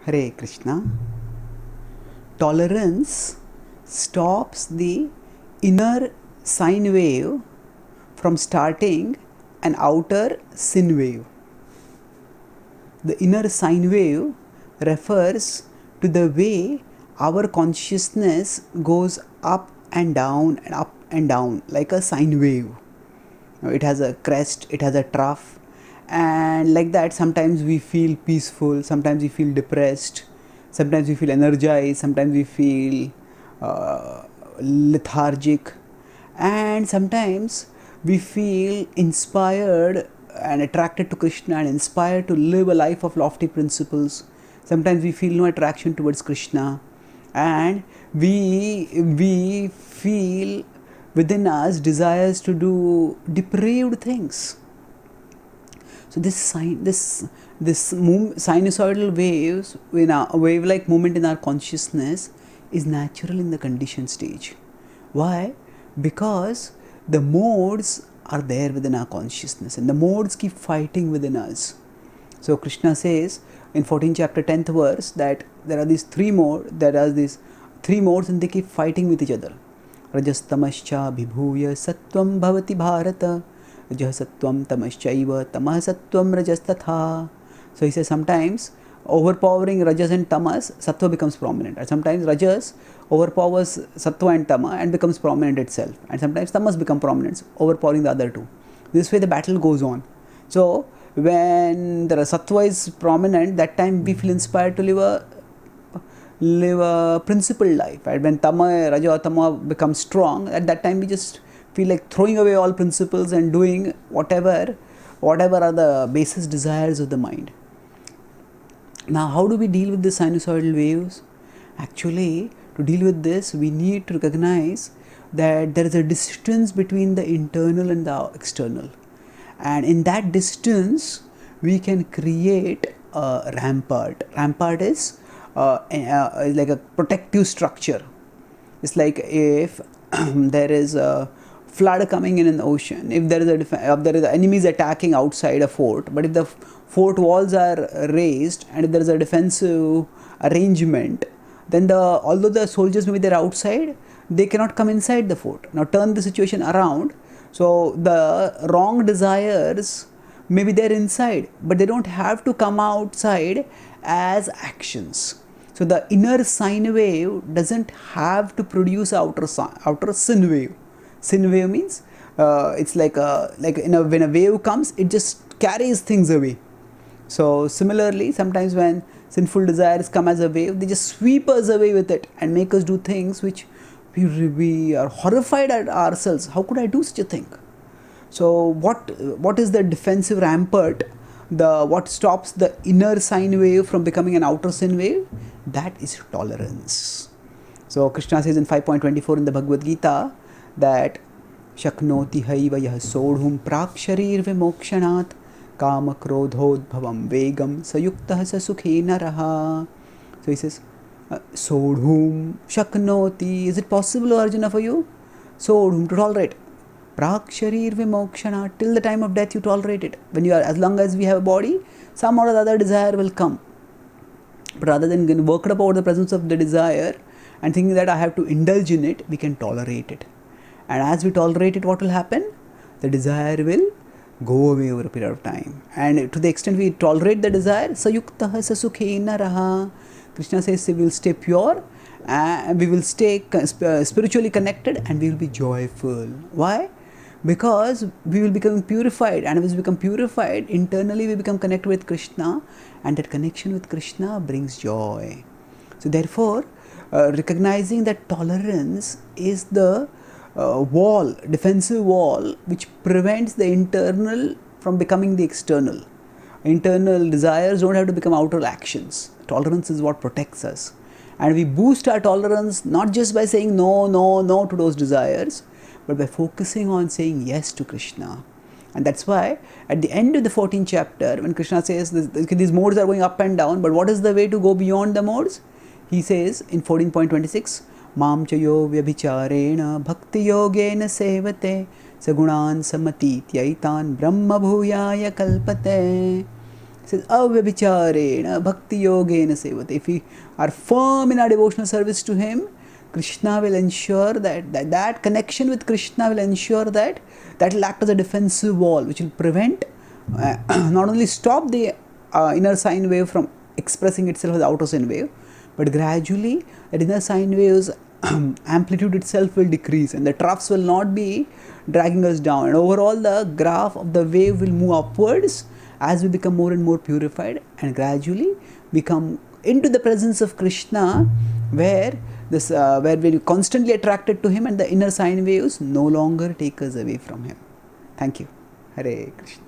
Hare Krishna. Tolerance stops the inner sine wave from starting an outer sin wave. The inner sine wave refers to the way our consciousness goes up and down like a sine wave. It has a crest, it has a trough, and like that sometimes we feel peaceful, sometimes we feel depressed, sometimes we feel energized, sometimes we feel lethargic, and sometimes we feel inspired and attracted to Krishna and inspired to live a life of lofty principles. Sometimes we feel no attraction towards Krishna, and we feel within us desires to do depraved things. So this sinusoidal waves in a wave-like movement in our consciousness is natural in the conditioned stage. Why? Because the modes are there within our consciousness, and the modes keep fighting within us. So Krishna says in 14th chapter 10th verse that there are these three modes, and they keep fighting with each other. Rajastamascha bhibhuya sattvam bhavati bharata rajah sattvam tamaschaiva tamah sattvam rajastatha. So he says sometimes overpowering rajas and tamas, sattva becomes prominent, and sometimes rajas overpowers sattva and tama and becomes prominent itself, and sometimes tamas become prominent, overpowering the other two. This way the battle goes on. So when the sattva is prominent, that time we feel inspired to live a principled life. Right? When tama, raja or tama becomes strong, at that time we just feel like throwing away all principles and doing whatever are the basis desires of the mind. Now, how do we deal with the sinusoidal waves? Actually, to deal with this, we need to recognize that there is a distance between the internal and the external, and in that distance we can create a rampart. Rampart is like a protective structure. It's like if there is a flood coming in an ocean, if there is enemies attacking outside a fort, but if the fort walls are raised and if there is a defensive arrangement, then although the soldiers maybe they're outside, they cannot come inside the fort. Now turn the situation around. So the wrong desires, maybe they're inside, but they don't have to come outside as actions. So the inner sine wave doesn't have to produce outer sin wave. Sin wave means it's like when a wave comes, it just carries things away. So similarly, sometimes when sinful desires come as a wave, they just sweep us away with it and make us do things which we are horrified at ourselves. How could I do such a thing? So what is the defensive rampart? What stops the inner sine wave from becoming an outer sin wave? That is tolerance. So Krishna says in 5.24 in the Bhagavad Gita that Shaknoti haiva yah sodhum prak sharir vimokshanat kama krodhodbhavam vegam sayuktah sa sukhena raha. So he says sodhum shaknoti. Is it possible, Arjuna, for you? Sodhum, to tolerate. Prak sharir vimokshana, till the time of death you tolerate it. When you are, as long as we have a body, some or other desire will come. But rather than getting worked up over the presence of the desire and thinking that I have to indulge in it, we can tolerate it. And as we tolerate it, what will happen? The desire will go away over a period of time. And to the extent we tolerate the desire, sayuktaha sasukhena raha. Krishna says we will stay pure and we will stay spiritually connected and we will be joyful. Why? Because we will become purified, and as we become purified, internally we become connected with Krishna, and that connection with Krishna brings joy. So therefore, recognizing that tolerance is the defensive wall, which prevents the internal from becoming the external. Internal desires don't have to become outer actions. Tolerance is what protects us. And we boost our tolerance not just by saying no to those desires, but by focusing on saying yes to Krishna. And that's why at the end of the 14th chapter, when Krishna says these modes are going up and down, but what is the way to go beyond the modes? He says in 14.26, Mam chayo vyabhicharena bhakti yogena sevate sagunan samati tyaitan brahma bhuyaya kalpate. It says, avyabhicharena bhakti yogena sevate. If we are firm in our devotional service to Him, Krishna will ensure that connection with Krishna will ensure that will act as a defensive wall which will prevent, not only stop the inner sine wave from expressing itself as outer sine wave, but gradually that inner sine wave's amplitude itself will decrease and the troughs will not be dragging us down, and overall the graph of the wave will move upwards as we become more and more purified, and gradually we come into the presence of Krishna, where where we are constantly attracted to Him and the inner sine waves no longer take us away from Him. Thank you. Hare Krishna.